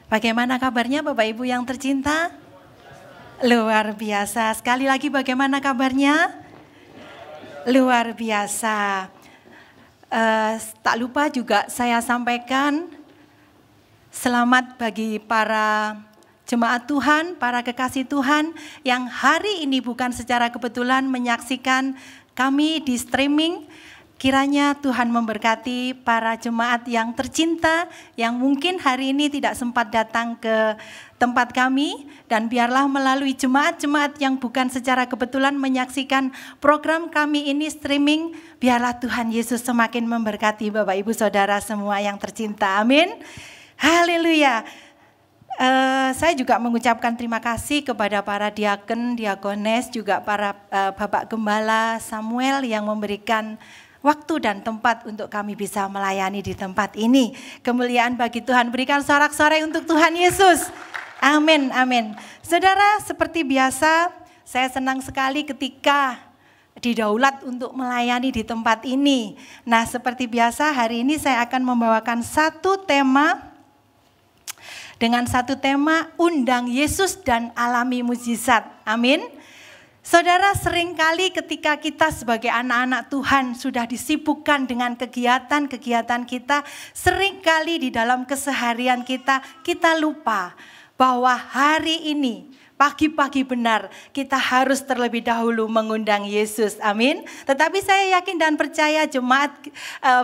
Bagaimana kabarnya Bapak Ibu yang tercinta? Luar biasa. Sekali lagi bagaimana kabarnya? Luar biasa. Tak lupa juga saya sampaikan selamat bagi para jemaat Tuhan, para kekasih Tuhan yang hari ini bukan secara kebetulan menyaksikan kami di streaming. Kiranya Tuhan memberkati para jemaat yang tercinta yang mungkin hari ini tidak sempat datang ke tempat kami, dan biarlah melalui jemaat-jemaat yang bukan secara kebetulan menyaksikan program kami ini streaming, biarlah Tuhan Yesus semakin memberkati Bapak Ibu Saudara semua yang tercinta. Amin. Haleluya. Saya juga mengucapkan terima kasih kepada para diaken, diakones, juga para Bapak Gembala Samuel yang memberikan waktu dan tempat untuk kami bisa melayani di tempat ini. Kemuliaan bagi Tuhan, berikan sorak-sorai untuk Tuhan Yesus. Amin, amin. Saudara, seperti biasa, saya senang sekali ketika didaulat untuk melayani di tempat ini. Nah, seperti biasa hari ini saya akan membawakan satu tema, dengan satu tema, undang Yesus dan alami mujizat. Amin. Saudara, seringkali ketika kita sebagai anak-anak Tuhan sudah disibukkan dengan kegiatan-kegiatan kita, seringkali di dalam keseharian kita lupa bahwa hari ini, pagi-pagi benar, kita harus terlebih dahulu mengundang Yesus. Amin. Tetapi saya yakin dan percaya jemaat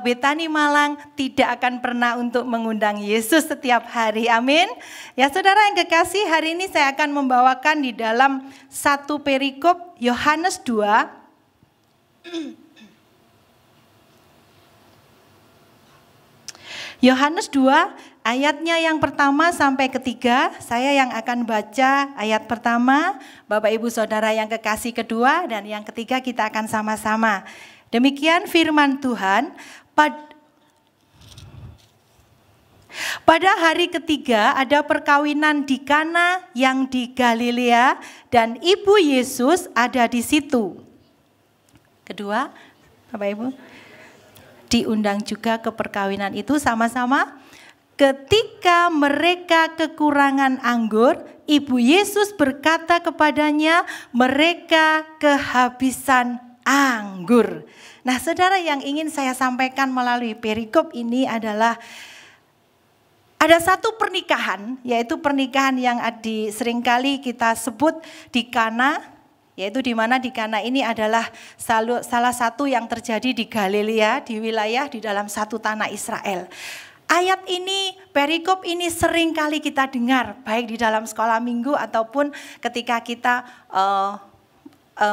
Betani Malang tidak akan pernah untuk mengundang Yesus setiap hari. Amin. Ya saudara yang kekasih, hari ini saya akan membawakan di dalam satu perikop Yohanes 2. Yohanes 2 ayatnya yang pertama sampai ketiga, saya yang akan baca ayat pertama, Bapak Ibu Saudara yang kekasih kedua, dan yang ketiga kita akan sama-sama. Demikian firman Tuhan. Pada hari ketiga ada perkawinan di Kana yang di Galilea dan ibu Yesus ada di situ. Kedua, Bapak Ibu, diundang juga ke perkawinan itu sama-sama. Ketika mereka kekurangan anggur, ibu Yesus berkata kepadanya, mereka kehabisan anggur. Nah, saudara, yang ingin saya sampaikan melalui perikop ini adalah ada satu pernikahan, yaitu pernikahan yang seringkali kita sebut di Kana, yaitu di mana di Kana ini adalah salah satu yang terjadi di Galilea, di wilayah di dalam satu tanah Israel. Ayat ini, perikop ini sering kali kita dengar, baik di dalam sekolah minggu ataupun ketika kita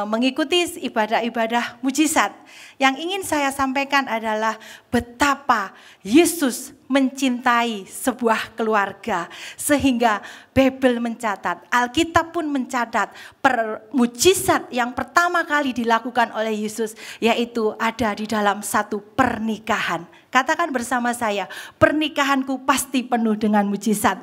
mengikuti ibadah-ibadah mujizat. Yang ingin saya sampaikan adalah betapa Yesus mencintai sebuah keluarga sehingga Bible mencatat, Alkitab pun mencatat mujizat yang pertama kali dilakukan oleh Yesus, yaitu ada di dalam satu pernikahan. Katakan bersama saya, pernikahanku pasti penuh dengan mujizat.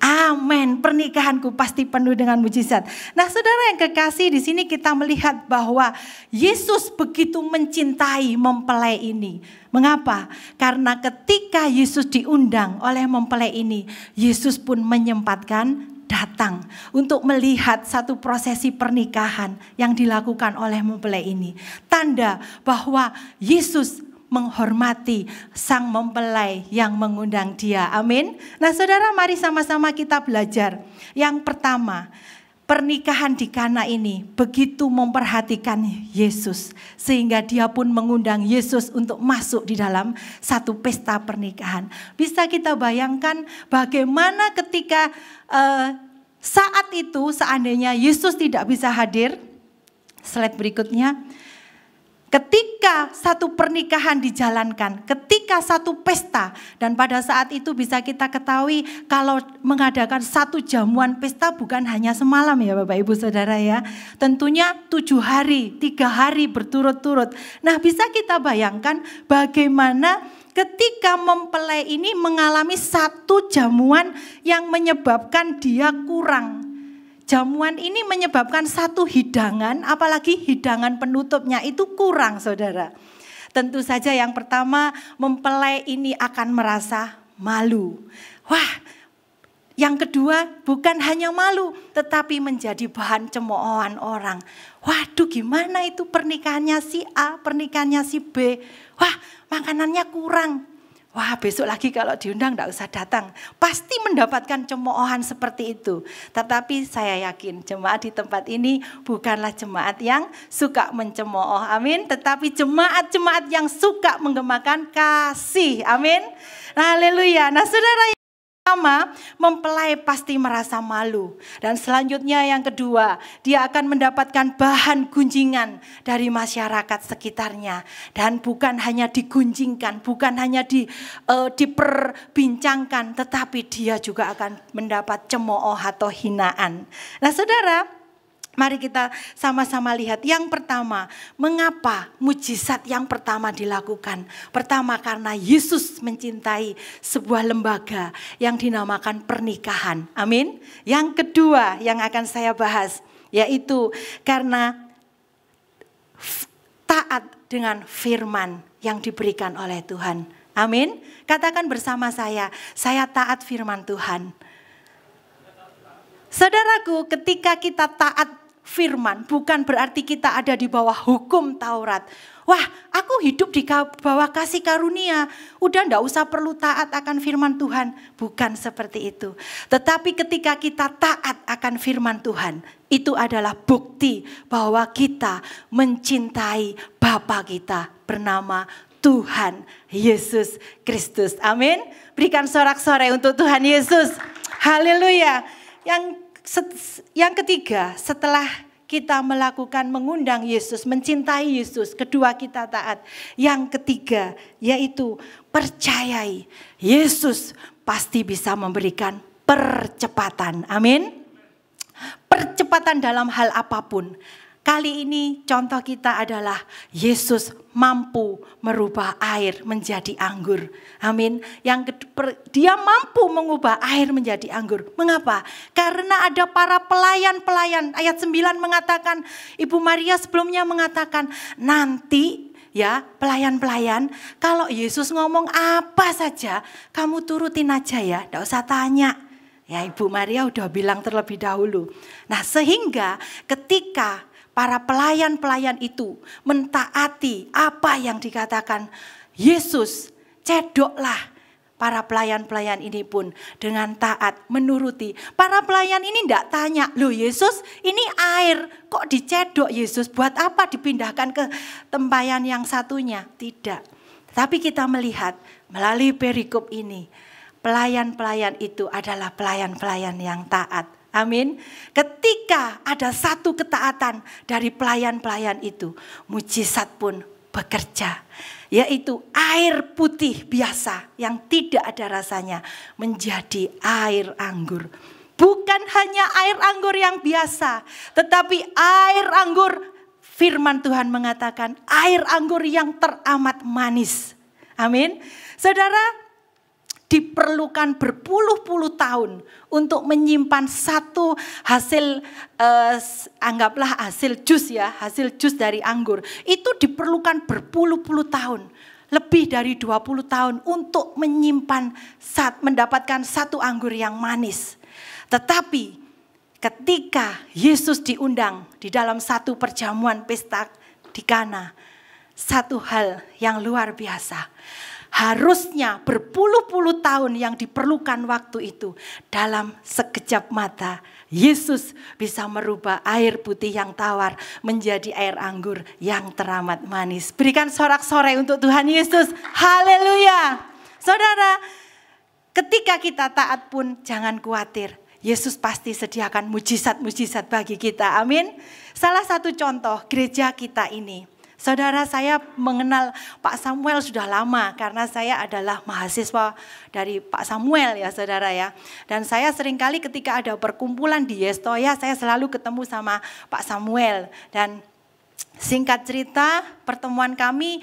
Amin, pernikahanku pasti penuh dengan mujizat. Nah, saudara yang kekasih, di sini kita melihat bahwa Yesus begitu mencintai mempelai ini. Mengapa? Karena ketika Yesus diundang oleh mempelai ini, Yesus pun menyempatkan datang untuk melihat satu prosesi pernikahan yang dilakukan oleh mempelai ini. Tanda bahwa Yesus menghormati sang mempelai yang mengundang dia. Amin. Nah, saudara, mari sama-sama kita belajar. Yang pertama, pernikahan di Kana ini begitu memperhatikan Yesus sehingga dia pun mengundang Yesus untuk masuk di dalam satu pesta pernikahan. Bisa kita bayangkan bagaimana ketika saat itu seandainya Yesus tidak bisa hadir. Slide berikutnya. Ketika satu pernikahan dijalankan, ketika satu pesta, dan pada saat itu bisa kita ketahui kalau mengadakan satu jamuan pesta bukan hanya semalam ya Bapak Ibu Saudara ya. Tentunya 7 hari, 3 hari berturut-turut. Nah, bisa kita bayangkan bagaimana ketika mempelai ini mengalami satu jamuan yang menyebabkan dia kurang. Jamuan ini menyebabkan satu hidangan, apalagi hidangan penutupnya itu kurang, saudara. Tentu saja yang pertama, mempelai ini akan merasa malu. Wah, yang kedua bukan hanya malu, tetapi menjadi bahan cemoohan orang. Waduh, gimana itu pernikahannya si A, pernikahannya si B. Wah, makanannya kurang. Wah, besok lagi kalau diundang enggak usah datang. Pasti mendapatkan cemoohan seperti itu. Tetapi saya yakin jemaat di tempat ini bukanlah jemaat yang suka mencemooh. Amin. Tetapi jemaat-jemaat yang suka menggemakan kasih. Amin. Haleluya. Nah, saudara, pertama, mempelai pasti merasa malu. Dan selanjutnya yang kedua, dia akan mendapatkan bahan gunjingan dari masyarakat sekitarnya. Dan bukan hanya digunjingkan, bukan hanya diperbincangkan, tetapi dia juga akan mendapat cemooh atau hinaan. Nah, saudara, mari kita sama-sama lihat. Yang pertama, mengapa mujizat yang pertama dilakukan? Pertama, karena Yesus mencintai sebuah lembaga yang dinamakan pernikahan. Amin. Yang kedua yang akan saya bahas, yaitu karena taat dengan firman yang diberikan oleh Tuhan. Amin. Katakan bersama saya taat firman Tuhan. Saudaraku, ketika kita taat firman bukan berarti kita ada di bawah hukum Taurat. Wah, aku hidup di bawah kasih karunia, udah enggak usah perlu taat akan firman Tuhan. Bukan seperti itu. Tetapi ketika kita taat akan firman Tuhan, itu adalah bukti bahwa kita mencintai Bapa kita bernama Tuhan Yesus Kristus. Amin. Berikan sorak-sorai untuk Tuhan Yesus. Haleluya. Yang ketiga, setelah kita melakukan mengundang Yesus, mencintai Yesus, kedua kita taat. Yang ketiga, yaitu percayai Yesus pasti bisa memberikan percepatan. Amin. Percepatan dalam hal apapun. Kali ini contoh kita adalah Yesus mampu merubah air menjadi anggur. Amin. Dia mampu mengubah air menjadi anggur. Mengapa? Karena ada para pelayan-pelayan. Ayat 9 mengatakan, Ibu Maria sebelumnya mengatakan, nanti ya pelayan-pelayan, kalau Yesus ngomong apa saja, kamu turutin aja ya, tidak usah tanya. Ya, Ibu Maria udah bilang terlebih dahulu. Nah, sehingga ketika para pelayan-pelayan itu mentaati apa yang dikatakan Yesus, cedoklah para pelayan-pelayan ini pun dengan taat menuruti. Para pelayan ini tidak tanya, loh Yesus ini air kok dicedok Yesus, buat apa dipindahkan ke tempayan yang satunya? Tidak. Tapi kita melihat melalui perikop ini, pelayan-pelayan itu adalah pelayan-pelayan yang taat. Amin. Ketika ada satu ketaatan dari pelayan-pelayan itu, mujizat pun bekerja. Yaitu air putih biasa yang tidak ada rasanya menjadi air anggur. Bukan hanya air anggur yang biasa, tetapi air anggur, firman Tuhan mengatakan air anggur yang teramat manis. Amin. Saudara, diperlukan berpuluh-puluh tahun untuk menyimpan satu hasil, anggaplah hasil jus ya, hasil jus dari anggur. Itu diperlukan berpuluh-puluh tahun, lebih dari 20 tahun untuk menyimpan mendapatkan satu anggur yang manis. Tetapi ketika Yesus diundang di dalam satu perjamuan pesta di Kana, satu hal yang luar biasa. Harusnya berpuluh-puluh tahun yang diperlukan waktu itu. Dalam sekejap mata, Yesus bisa merubah air putih yang tawar menjadi air anggur yang teramat manis. Berikan sorak-sorai untuk Tuhan Yesus. Haleluya. Saudara, ketika kita taat pun jangan khawatir. Yesus pasti sediakan mujizat-mujizat bagi kita. Amin. Salah satu contoh gereja kita ini. Saudara, saya mengenal Pak Samuel sudah lama karena saya adalah mahasiswa dari Pak Samuel ya saudara ya. Dan saya seringkali ketika ada perkumpulan di Yestoya, saya selalu ketemu sama Pak Samuel. Dan singkat cerita, pertemuan kami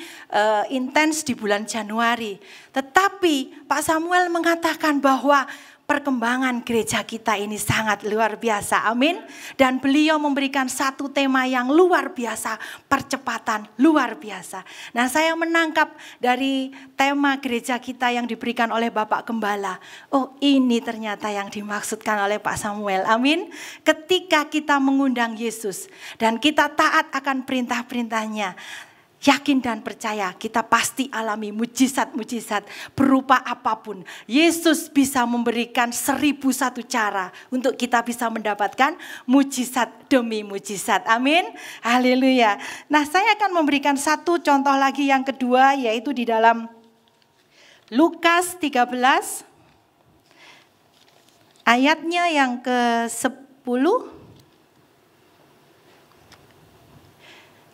intens di bulan Januari. Tetapi Pak Samuel mengatakan bahwa perkembangan gereja kita ini sangat luar biasa. Amin. Dan beliau memberikan satu tema yang luar biasa, percepatan luar biasa. Nah, saya menangkap dari tema gereja kita yang diberikan oleh Bapak Gembala. Oh, ini ternyata yang dimaksudkan oleh Pak Samuel. Amin. Ketika kita mengundang Yesus dan kita taat akan perintah-perintahnya, yakin dan percaya kita pasti alami mujizat-mujizat berupa apapun. Yesus bisa memberikan 1001 cara untuk kita bisa mendapatkan mujizat demi mujizat. Amin. Haleluya. Nah, saya akan memberikan satu contoh lagi yang kedua, yaitu di dalam Lukas 13 ayatnya yang ke-10.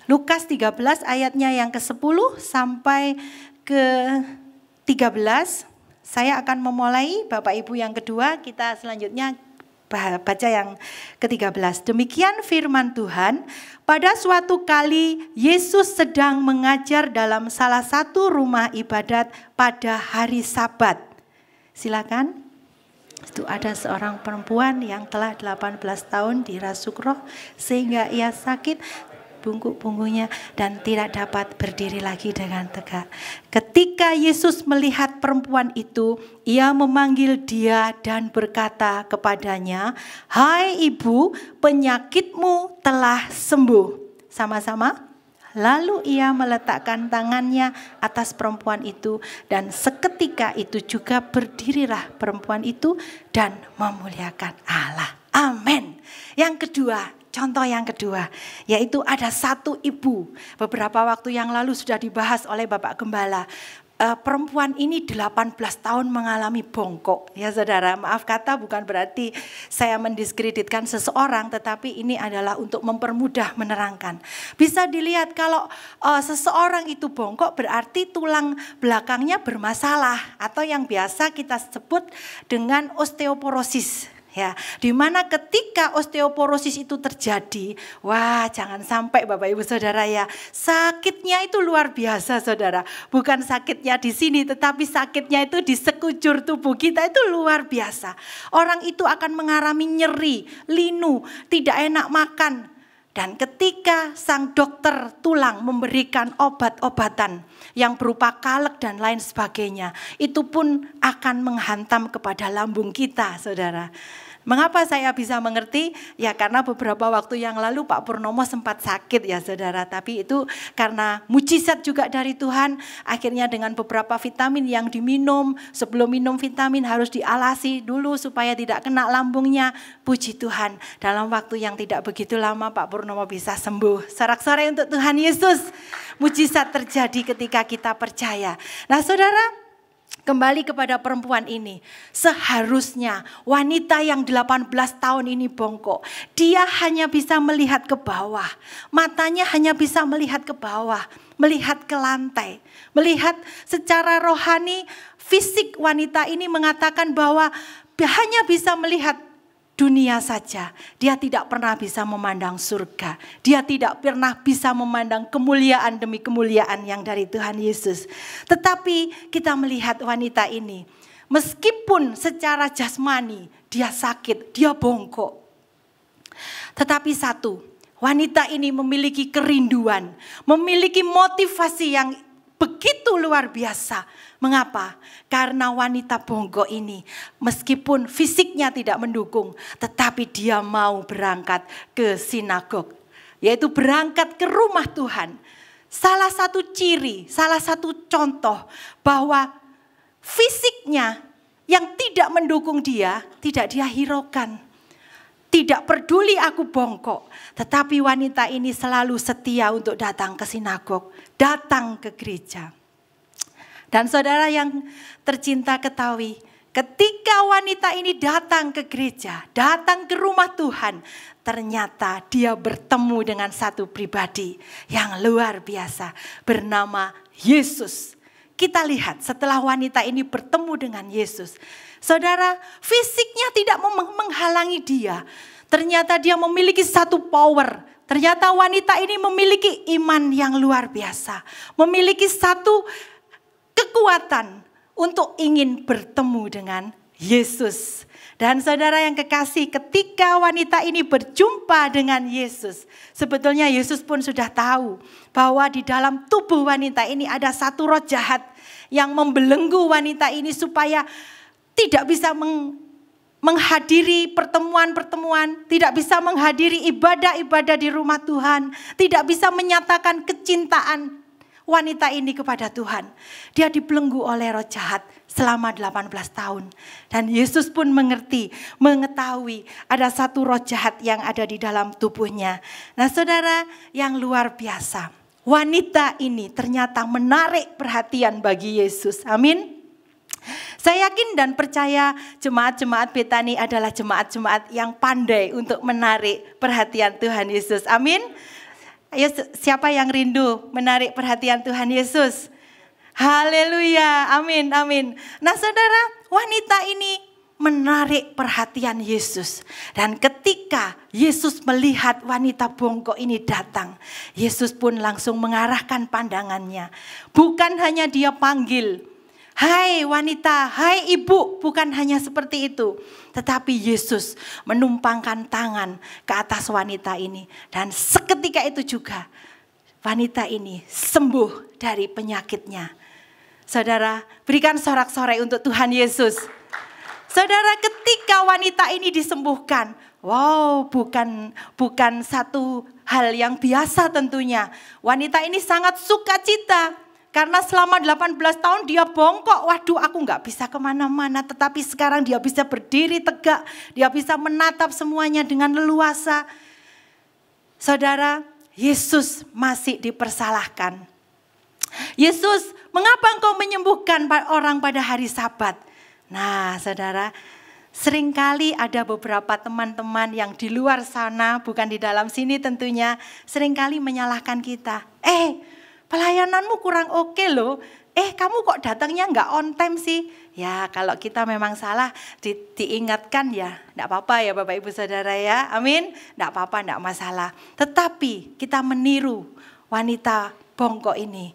Lukas 13 ayatnya yang ke-10 sampai ke-13. Saya akan memulai, Bapak Ibu yang kedua, kita selanjutnya baca yang ke-13. Demikian firman Tuhan, pada suatu kali Yesus sedang mengajar dalam salah satu rumah ibadat pada hari Sabat. Silakan. Itu ada seorang perempuan yang telah 18 tahun dirasuk roh sehingga ia sakit punggung-punggungnya dan tidak dapat berdiri lagi dengan tegak. Ketika Yesus melihat perempuan itu, ia memanggil dia dan berkata kepadanya, "Hai ibu, penyakitmu telah sembuh." Sama-sama. Lalu ia meletakkan tangannya atas perempuan itu dan seketika itu juga berdirilah perempuan itu dan memuliakan Allah. Amin. Yang kedua, contoh yang kedua, yaitu ada satu ibu. Beberapa waktu yang lalu sudah dibahas oleh Bapak Gembala. Perempuan ini 18 tahun mengalami bongkok. Ya saudara, maaf kata bukan berarti saya mendiskreditkan seseorang, tetapi ini adalah untuk mempermudah menerangkan. Bisa dilihat kalau seseorang itu bongkok berarti tulang belakangnya bermasalah atau yang biasa kita sebut dengan osteoporosis. Ya, di mana ketika osteoporosis itu terjadi, wah jangan sampai Bapak Ibu Saudara ya, sakitnya itu luar biasa saudara. Bukan sakitnya di sini, tetapi sakitnya itu di sekujur tubuh kita itu luar biasa. Orang itu akan mengalami nyeri, linu, tidak enak makan. Dan ketika sang dokter tulang memberikan obat-obatan yang berupa kalek dan lain sebagainya, itu pun akan menghantam kepada lambung kita saudara. Mengapa saya bisa mengerti? Ya karena beberapa waktu yang lalu Pak Purnomo sempat sakit ya saudara. Tapi itu karena mujizat juga dari Tuhan. Akhirnya dengan beberapa vitamin yang diminum. Sebelum minum vitamin harus dialasi dulu supaya tidak kena lambungnya. Puji Tuhan. Dalam waktu yang tidak begitu lama Pak Purnomo bisa sembuh. Sorak-sorai untuk Tuhan Yesus. Mujizat terjadi ketika kita percaya. Nah saudara, kembali kepada perempuan ini, seharusnya wanita yang 18 tahun ini bongkok, dia hanya bisa melihat ke bawah, matanya hanya bisa melihat ke bawah, melihat ke lantai, melihat secara rohani, fisik wanita ini mengatakan bahwa hanya bisa melihat dunia saja. Dia tidak pernah bisa memandang surga. Dia tidak pernah bisa memandang kemuliaan demi kemuliaan yang dari Tuhan Yesus. Tetapi kita melihat wanita ini, meskipun secara jasmani dia sakit, dia bongkok. Tetapi satu, wanita ini memiliki kerinduan, memiliki motivasi yang begitu luar biasa. Mengapa? Karena wanita bongkok ini meskipun fisiknya tidak mendukung, tetapi dia mau berangkat ke sinagog, yaitu berangkat ke rumah Tuhan. Salah satu ciri, salah satu contoh bahwa fisiknya yang tidak mendukung dia, tidak dia hiraukan. Tidak peduli aku bongkok, tetapi wanita ini selalu setia untuk datang ke sinagog, datang ke gereja. Dan saudara yang tercinta ketahui, ketika wanita ini datang ke gereja, datang ke rumah Tuhan, ternyata dia bertemu dengan satu pribadi yang luar biasa bernama Yesus. Kita lihat setelah wanita ini bertemu dengan Yesus, saudara, fisiknya tidak menghalangi dia. Ternyata dia memiliki satu power. Ternyata wanita ini memiliki iman yang luar biasa, memiliki satu kekuatan untuk ingin bertemu dengan Yesus. Dan saudara yang kekasih, ketika wanita ini berjumpa dengan Yesus, sebetulnya Yesus pun sudah tahu bahwa di dalam tubuh wanita ini ada satu roh jahat yang membelenggu wanita ini supaya tidak bisa menghadiri pertemuan-pertemuan, tidak bisa menghadiri ibadah-ibadah di rumah Tuhan, tidak bisa menyatakan kecintaan wanita ini kepada Tuhan. Dia dibelenggu oleh roh jahat selama 18 tahun. Dan Yesus pun mengetahui ada satu roh jahat yang ada di dalam tubuhnya. Nah saudara yang luar biasa, wanita ini ternyata menarik perhatian bagi Yesus. Amin. Saya yakin dan percaya jemaat-jemaat Betani adalah jemaat-jemaat yang pandai untuk menarik perhatian Tuhan Yesus. Amin. Ayo, siapa yang rindu menarik perhatian Tuhan Yesus? Haleluya, amin, amin. Nah saudara, wanita ini menarik perhatian Yesus. Dan ketika Yesus melihat wanita bongkok ini datang, Yesus pun langsung mengarahkan pandangannya. Bukan hanya dia panggil, hai wanita, hai ibu, bukan hanya seperti itu. Tetapi Yesus menumpangkan tangan ke atas wanita ini. Dan seketika itu juga wanita ini sembuh dari penyakitnya. Saudara, berikan sorak-sorai untuk Tuhan Yesus. Saudara, ketika wanita ini disembuhkan, wow, bukan satu hal yang biasa tentunya. Wanita ini sangat sukacita. Karena selama 18 tahun dia bongkok, waduh aku gak bisa kemana-mana. Tetapi sekarang dia bisa berdiri tegak, dia bisa menatap semuanya dengan leluasa. Saudara, Yesus masih dipersalahkan. Yesus, mengapa engkau menyembuhkan orang pada hari Sabat? Nah saudara, seringkali ada beberapa teman-teman yang di luar sana, bukan di dalam sini tentunya, seringkali menyalahkan kita. Pelayananmu kurang oke loh. Kamu kok datangnya nggak on time sih? Ya kalau kita memang salah diingatkan ya. Nggak apa-apa ya Bapak Ibu Saudara ya. Amin. Nggak apa-apa, nggak masalah. Tetapi kita meniru wanita bongkok ini.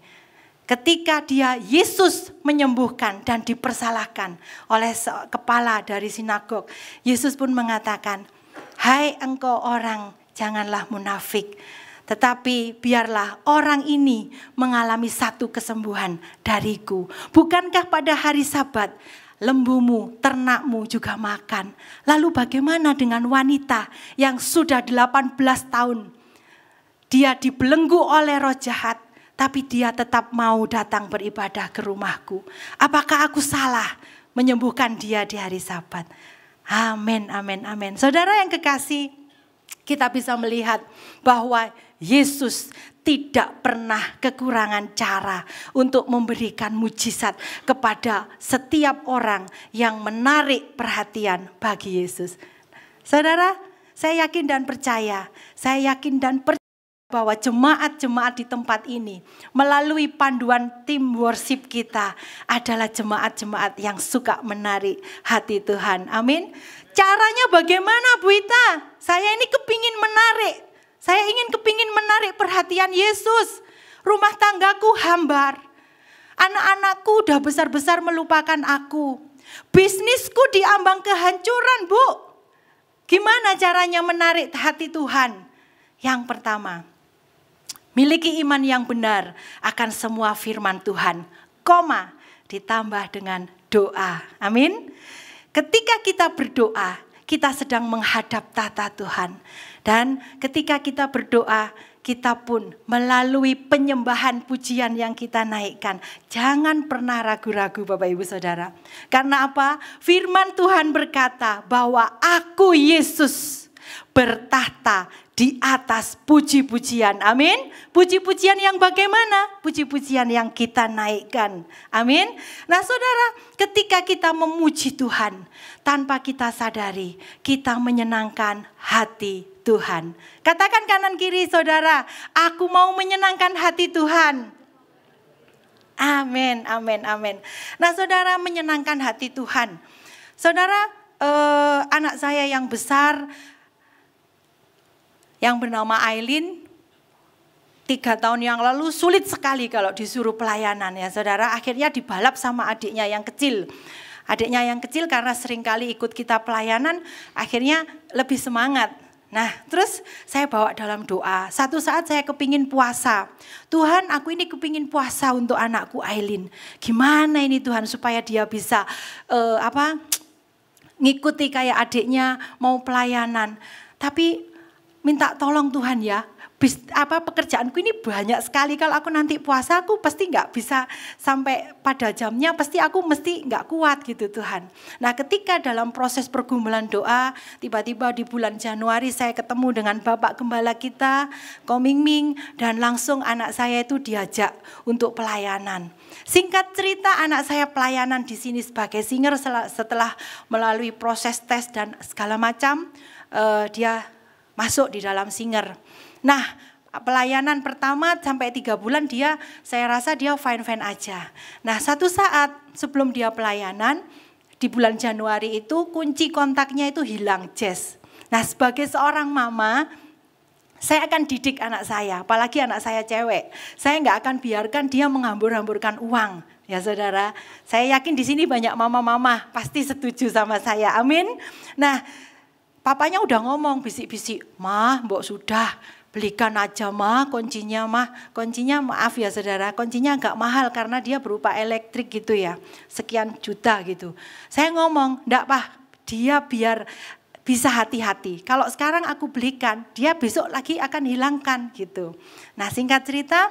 Ketika Yesus menyembuhkan dan dipersalahkan oleh kepala dari sinagog. Yesus pun mengatakan, hai engkau orang, janganlah munafik. Tetapi biarlah orang ini mengalami satu kesembuhan dariku. Bukankah pada hari Sabat lembumu, ternakmu juga makan? Lalu bagaimana dengan wanita yang sudah 18 tahun? Dia dibelenggu oleh roh jahat, tapi dia tetap mau datang beribadah ke rumahku. Apakah aku salah menyembuhkan dia di hari Sabat? Amin, amin, amin. Saudara yang kekasih, kita bisa melihat bahwa Yesus tidak pernah kekurangan cara untuk memberikan mujizat kepada setiap orang yang menarik perhatian bagi Yesus. Saudara, saya yakin dan percaya bahwa jemaat-jemaat di tempat ini melalui panduan tim worship kita adalah jemaat-jemaat yang suka menarik hati Tuhan. Amin. Caranya bagaimana Bu Ita? Saya ini kepingin menarik. Saya kepingin menarik perhatian Yesus. Rumah tanggaku hambar. Anak-anakku udah besar-besar melupakan aku. Bisnisku diambang kehancuran, Bu. Gimana caranya menarik hati Tuhan? Yang pertama, miliki iman yang benar akan semua firman Tuhan. Ditambah dengan doa. Amin. Ketika kita berdoa, kita sedang menghadap tata Tuhan. Dan ketika kita berdoa, kita pun melalui penyembahan pujian yang kita naikkan. Jangan pernah ragu-ragu Bapak Ibu Saudara. Karena apa? Firman Tuhan berkata bahwa aku Yesus bertahta di atas puji-pujian. Amin. Puji-pujian yang bagaimana? Puji-pujian yang kita naikkan. Amin. Nah saudara, ketika kita memuji Tuhan, tanpa kita sadari, kita menyenangkan hati Tuhan. Katakan kanan kiri saudara, aku mau menyenangkan hati Tuhan. Amin, amin, amin. Nah saudara, menyenangkan hati Tuhan. Saudara, anak saya yang besar, yang bernama Aileen, 3 tahun yang lalu sulit sekali kalau disuruh pelayanan ya saudara. Akhirnya dibalap sama adiknya yang kecil. Adiknya yang kecil karena seringkali ikut kita pelayanan, akhirnya lebih semangat. Nah, terus saya bawa dalam doa. Satu saat saya kepingin puasa. Tuhan, aku ini kepingin puasa untuk anakku Aileen. Gimana ini Tuhan supaya dia bisa ngikuti kayak adiknya mau pelayanan. Tapi minta tolong Tuhan ya. Pekerjaanku ini banyak sekali, kalau aku nanti puasa aku pasti nggak bisa sampai pada jamnya, pasti aku mesti nggak kuat gitu Tuhan. Nah, ketika dalam proses pergumulan doa, tiba-tiba di bulan Januari saya ketemu dengan Bapak Gembala kita, Ko Ming Ming, dan langsung anak saya itu diajak untuk pelayanan. Singkat cerita, anak saya pelayanan di sini sebagai singer setelah melalui proses tes dan segala macam, dia masuk di dalam singer. Nah, pelayanan pertama sampai 3 bulan saya rasa dia fine-fine aja. Nah, satu saat sebelum dia pelayanan, di bulan Januari itu kunci kontaknya itu hilang, Jess. Nah, sebagai seorang mama, saya akan didik anak saya, apalagi anak saya cewek. Saya nggak akan biarkan dia menghambur-hamburkan uang. Ya saudara, saya yakin di sini banyak mama-mama pasti setuju sama saya, amin. Nah, papanya udah ngomong bisik-bisik, "Mah, mbok sudah, belikan aja mah kuncinya mah." Kuncinya maaf ya saudara, kuncinya agak mahal karena dia berupa elektrik gitu ya. Sekian juta gitu. Saya ngomong, "Ndak Pak, dia biar bisa hati-hati. Kalau sekarang aku belikan, dia besok lagi akan hilangkan gitu." Nah, singkat cerita,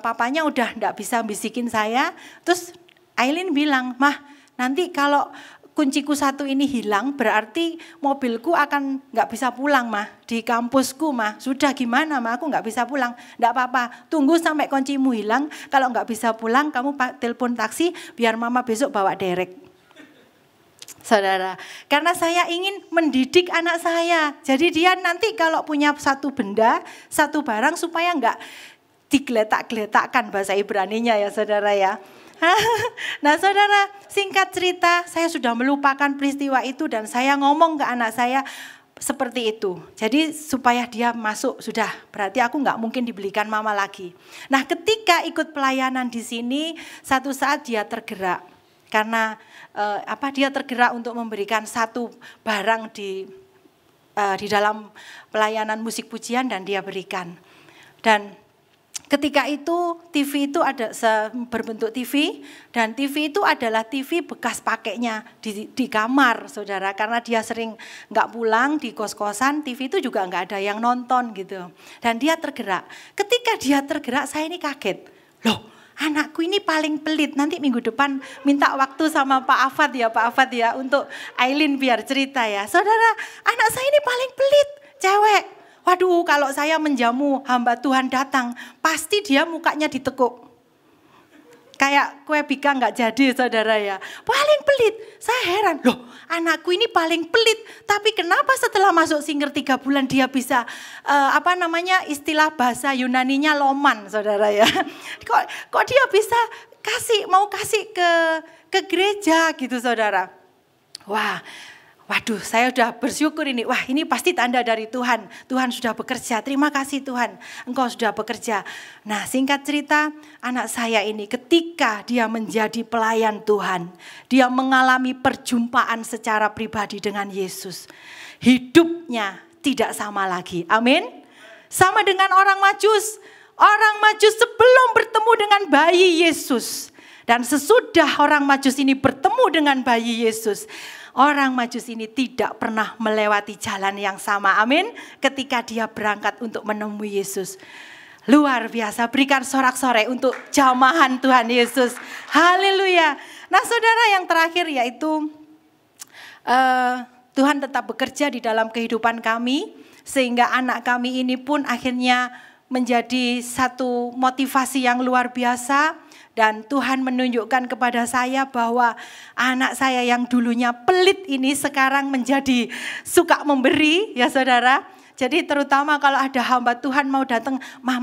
papanya udah ndak bisa bisikin saya. Terus Aileen bilang, "Mah, nanti kalau kunciku satu ini hilang, berarti mobilku akan nggak bisa pulang mah, di kampusku mah. Sudah gimana mah, aku nggak bisa pulang." "Nggak apa-apa, tunggu sampai kuncimu hilang. Kalau nggak bisa pulang, kamu telepon taksi, biar mama besok bawa derek." Saudara, karena saya ingin mendidik anak saya. Jadi dia nanti kalau punya satu benda, satu barang supaya nggak digeletak-geletakkan bahasa Ibraninya ya saudara ya. Nah saudara, singkat cerita saya sudah melupakan peristiwa itu dan saya ngomong ke anak saya seperti itu. Jadi supaya dia masuk, sudah berarti aku nggak mungkin dibelikan mama lagi. Nah, ketika ikut pelayanan di sini, satu saat dia tergerak karena dia tergerak untuk memberikan satu barang di dalam pelayanan musik pujian dan dia berikan. Dan ketika itu TV itu ada berbentuk TV dan TV itu adalah TV bekas pakainya di kamar saudara, karena dia sering nggak pulang di kos-kosan, TV itu juga nggak ada yang nonton gitu. Dan dia tergerak. Ketika dia tergerak saya ini kaget, loh anakku ini paling pelit, nanti minggu depan minta waktu sama Pak Afat ya untuk Aileen biar cerita ya. Saudara, anak saya ini paling pelit, cewek. Waduh, kalau saya menjamu hamba Tuhan datang, pasti dia mukanya ditekuk. Kayak kue bika nggak jadi saudara ya. Paling pelit, saya heran. Loh, anakku ini paling pelit. Tapi kenapa setelah masuk singer 3 bulan dia bisa, istilah bahasa Yunaninya loman saudara ya. Kok dia bisa mau kasih ke gereja gitu saudara. Waduh, saya sudah bersyukur ini. Wah, ini pasti tanda dari Tuhan. Tuhan sudah bekerja. Terima kasih Tuhan, Engkau sudah bekerja. Nah, singkat cerita, anak saya ini ketika dia menjadi pelayan Tuhan, dia mengalami perjumpaan secara pribadi dengan Yesus. Hidupnya tidak sama lagi. Amin. Sama dengan orang Majus. Orang Majus sebelum bertemu dengan bayi Yesus. Dan sesudah orang Majus ini bertemu dengan bayi Yesus, orang Majus ini tidak pernah melewati jalan yang sama. Amin. Ketika dia berangkat untuk menemui Yesus. Luar biasa. Berikan sorak-sorai untuk jamahan Tuhan Yesus. Haleluya. Nah saudara, yang terakhir yaitu Tuhan tetap bekerja di dalam kehidupan kami. Sehingga anak kami ini pun akhirnya menjadi satu motivasi yang luar biasa. Dan Tuhan menunjukkan kepada saya bahwa anak saya yang dulunya pelit ini sekarang menjadi suka memberi ya saudara. Jadi terutama kalau ada hamba Tuhan mau datang, mah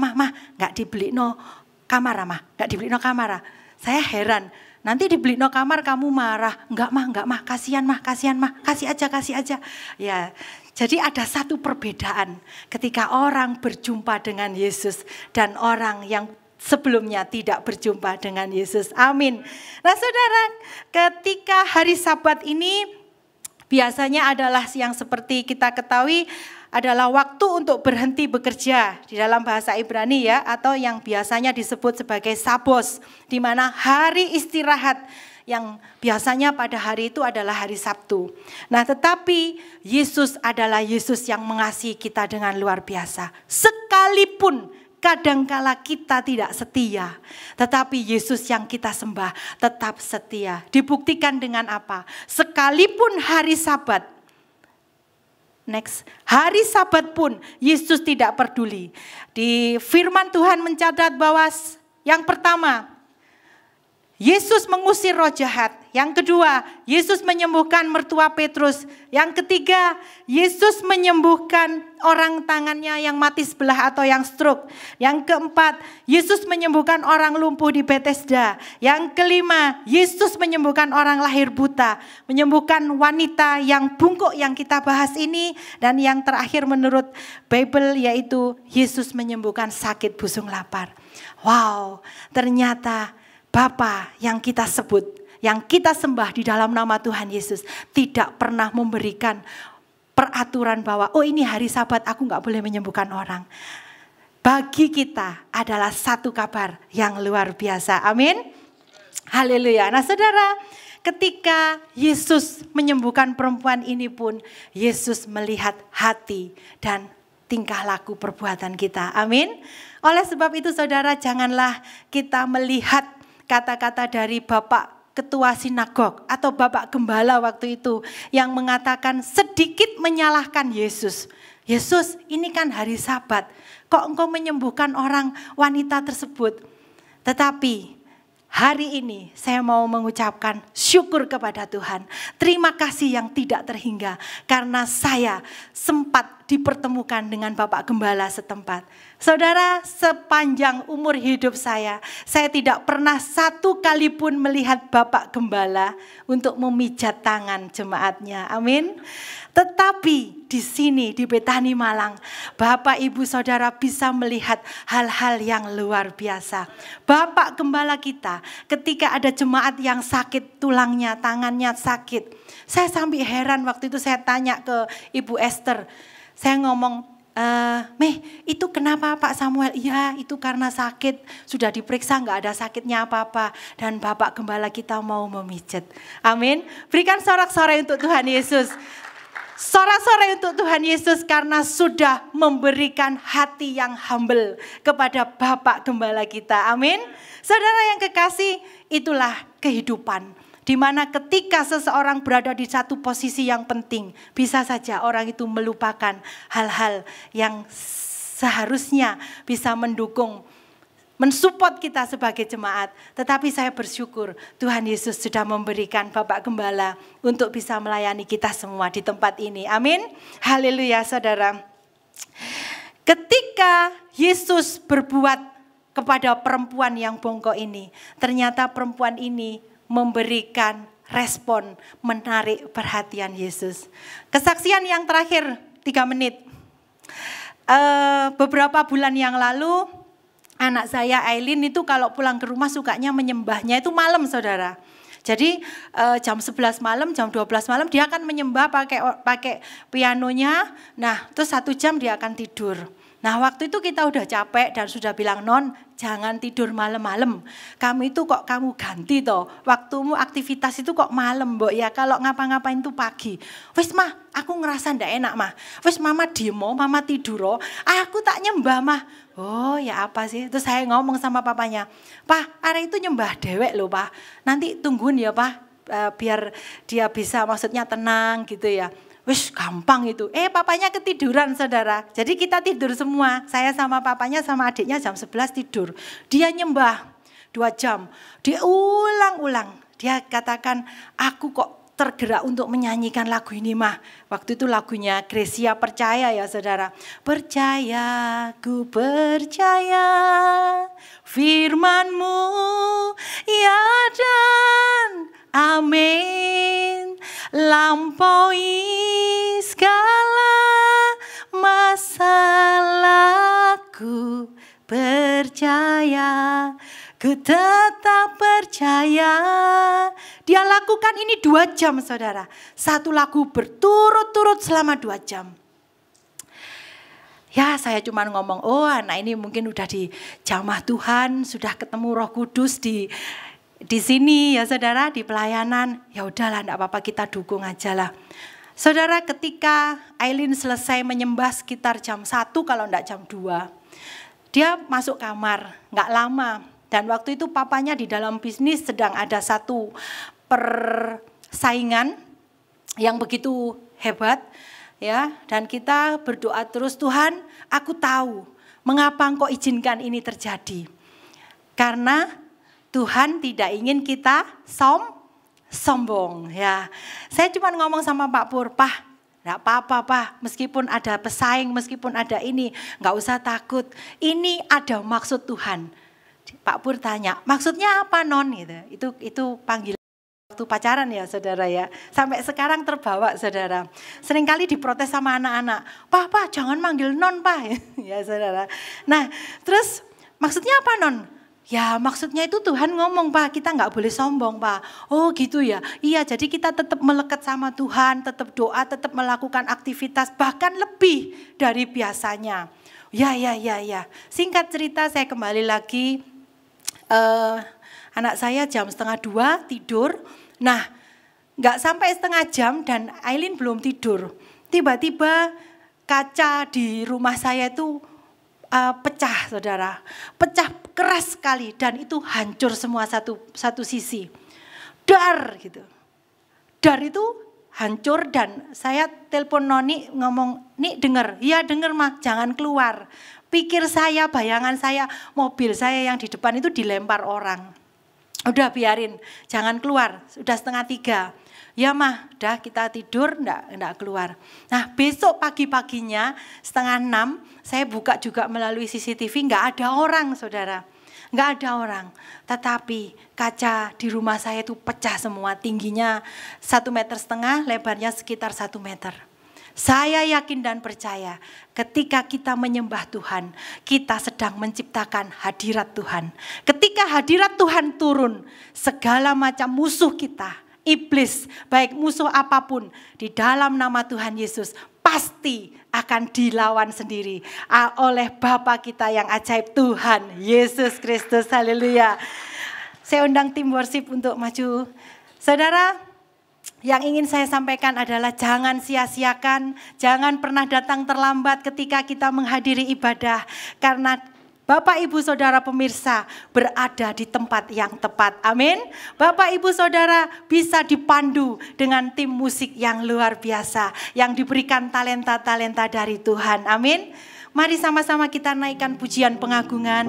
gak dibeli no kamar mah, gak dibeli no kamar. Saya heran, nanti dibeli no kamar kamu marah. Enggak mah, kasihan mah, kasih aja. Ya, jadi ada satu perbedaan ketika orang berjumpa dengan Yesus dan orang yang sebelumnya tidak berjumpa dengan Yesus. Amin. Nah saudara, ketika hari Sabat ini biasanya adalah yang seperti kita ketahui adalah waktu untuk berhenti bekerja di dalam bahasa Ibrani ya, atau yang biasanya disebut sebagai Sabos, di mana hari istirahat yang biasanya pada hari itu adalah hari Sabtu. Nah tetapi Yesus adalah Yesus yang mengasihi kita dengan luar biasa. Sekalipun kadangkala kita tidak setia, tetapi Yesus yang kita sembah tetap setia. Dibuktikan dengan apa? Sekalipun hari Sabat, hari Sabat pun Yesus tidak peduli. Di firman Tuhan mencatat bahwa yang pertama, Yesus mengusir roh jahat. Yang kedua, Yesus menyembuhkan mertua Petrus. Yang ketiga, Yesus menyembuhkan orang tangannya yang mati sebelah atau yang stroke. Yang keempat, Yesus menyembuhkan orang lumpuh di Bethesda. Yang kelima, Yesus menyembuhkan orang lahir buta. Menyembuhkan wanita yang bungkuk yang kita bahas ini. Dan yang terakhir menurut Bible yaitu Yesus menyembuhkan sakit busung lapar. Wow, ternyata Bapa yang kita sebut, yang kita sembah di dalam nama Tuhan Yesus tidak pernah memberikan peraturan bahwa oh ini hari Sabat aku gak boleh menyembuhkan orang. Bagi kita adalah satu kabar yang luar biasa. Amin. Haleluya. Nah saudara, ketika Yesus menyembuhkan perempuan ini pun Yesus melihat hati dan tingkah laku perbuatan kita. Amin. Oleh sebab itu saudara, janganlah kita melihat kata-kata dari Bapak Ketua Sinagog atau Bapak Gembala waktu itu yang mengatakan sedikit menyalahkan Yesus. Yesus, ini kan hari Sabat, kok engkau menyembuhkan orang wanita tersebut? Tetapi hari ini saya mau mengucapkan syukur kepada Tuhan. Terima kasih yang tidak terhingga karena saya sempat dipertemukan dengan Bapak Gembala setempat. Saudara, sepanjang umur hidup saya tidak pernah satu kali pun melihat Bapak Gembala untuk memijat tangan jemaatnya. Amin. Tetapi di sini di Betani Malang, Bapak Ibu Saudara bisa melihat hal-hal yang luar biasa. Bapak Gembala kita ketika ada jemaat yang sakit tulangnya, tangannya sakit. Saya sampai heran waktu itu saya tanya ke Ibu Esther. Saya ngomong, Meh, itu kenapa Pak Samuel? Iya, itu karena sakit. Sudah diperiksa nggak ada sakitnya apa-apa. Dan Bapak Gembala kita mau memijat. Amin. Berikan sorak-sorai untuk Tuhan Yesus. Sorak-sorai untuk Tuhan Yesus karena sudah memberikan hati yang humble kepada Bapak Gembala kita. Amin. Saudara yang kekasih, itulah kehidupan. Di mana ketika seseorang berada di satu posisi yang penting, bisa saja orang itu melupakan hal-hal yang seharusnya bisa mendukung, mensupport kita sebagai jemaat. Tetapi saya bersyukur Tuhan Yesus sudah memberikan Bapak Gembala untuk bisa melayani kita semua di tempat ini. Amin. Haleluya saudara. Ketika Yesus berbuat kepada perempuan yang bongkok ini, ternyata perempuan ini memberikan respon menarik perhatian Yesus. Kesaksian yang terakhir 3 menit. Beberapa bulan yang lalu anak saya Aileen itu kalau pulang ke rumah sukanya menyembahnya itu malam saudara. Jadi jam 11 malam, jam 12 malam dia akan menyembah pakai pianonya. Nah terus 1 jam dia akan tidur. Nah waktu itu kita udah capek dan sudah bilang, Non jangan tidur malam-malam. Kamu itu kok kamu ganti toh. Waktumu aktivitas itu kok malam Mbok ya. Kalau ngapa-ngapain itu pagi. Wis mah aku ngerasa ndak enak mah. Wis mama demo, mama tidur. Aku tak nyembah mah. Oh ya apa sih. Terus saya ngomong sama papanya. Pak arek itu nyembah dewek loh Pak. Nanti tungguin ya Pak. Biar dia bisa maksudnya tenang gitu ya. Wis gampang itu. Papanya ketiduran saudara. Jadi kita tidur semua. Saya sama papanya sama adiknya jam 11 tidur. Dia nyembah 2 jam. Dia ulang-ulang. Dia katakan aku kok tergerak untuk menyanyikan lagu ini mah. Waktu itu lagunya Gracia Percaya ya saudara. Percaya, ku percaya firman-Mu ya dan amin. Lampaui segala masalahku, percaya percaya, ku tetap percaya. Dia lakukan ini 2 jam saudara. Satu lagu berturut-turut selama 2 jam. Ya saya cuma ngomong, oh anak ini mungkin udah dijamah Tuhan, sudah ketemu Roh Kudus di sini ya saudara, di pelayanan. Ya udahlah enggak apa-apa, kita dukung aja lah. Saudara, ketika Aileen selesai menyembah sekitar jam 1 kalau enggak jam 2. Dia masuk kamar, enggak lama. Dan waktu itu papanya di dalam bisnis sedang ada satu persaingan yang begitu hebat. Ya, dan kita berdoa terus, Tuhan, aku tahu mengapa Engkau izinkan ini terjadi. Karena Tuhan tidak ingin kita sombong. Ya, saya cuma ngomong sama Pak Pur, Pak, enggak apa-apa Pak, meskipun ada pesaing, meskipun ada ini, enggak usah takut. Ini ada maksud Tuhan. Pak Pur tanya, maksudnya apa non? Gitu. Itu panggilan. Waktu pacaran ya saudara ya, sampai sekarang terbawa saudara. Seringkali diprotes sama anak-anak, Pak jangan manggil non Pak, ya saudara. Nah terus maksudnya apa non? Ya maksudnya itu Tuhan ngomong Pak, kita nggak boleh sombong Pak. Oh gitu ya, iya jadi kita tetap melekat sama Tuhan, tetap doa, tetap melakukan aktivitas bahkan lebih dari biasanya. Ya. Singkat cerita saya kembali lagi. Anak saya jam 1:30 tidur. Nah, nggak sampai setengah jam dan Aileen belum tidur. Tiba-tiba kaca di rumah saya itu pecah, saudara. Pecah keras sekali dan itu hancur semua satu sisi. Dar gitu. Dar itu hancur dan saya telepon Noni ngomong, Nik denger, iya denger mah, jangan keluar. Pikir saya, bayangan saya, mobil saya yang di depan itu dilempar orang. Udah biarin, jangan keluar, sudah 2:30. Ya mah, udah kita tidur, enggak keluar. Nah besok pagi-paginya 5:30 saya buka juga melalui CCTV, enggak ada orang saudara. Enggak ada orang, tetapi kaca di rumah saya itu pecah semua, tingginya 1,5 meter, lebarnya sekitar 1 meter. Saya yakin dan percaya ketika kita menyembah Tuhan, kita sedang menciptakan hadirat Tuhan. Ketika hadirat Tuhan turun, segala macam musuh kita, iblis, baik musuh apapun, di dalam nama Tuhan Yesus, pasti akan dilawan sendiri oleh Bapa kita yang ajaib, Tuhan Yesus Kristus. Haleluya. Saya undang tim worship untuk maju. Saudara, yang ingin saya sampaikan adalah jangan sia-siakan, jangan pernah datang terlambat ketika kita menghadiri ibadah. Karena Bapak Ibu Saudara pemirsa berada di tempat yang tepat. Amin. Bapak Ibu Saudara bisa dipandu dengan tim musik yang luar biasa, yang diberikan talenta-talenta dari Tuhan. Amin. Mari sama-sama kita naikkan pujian pengagungan.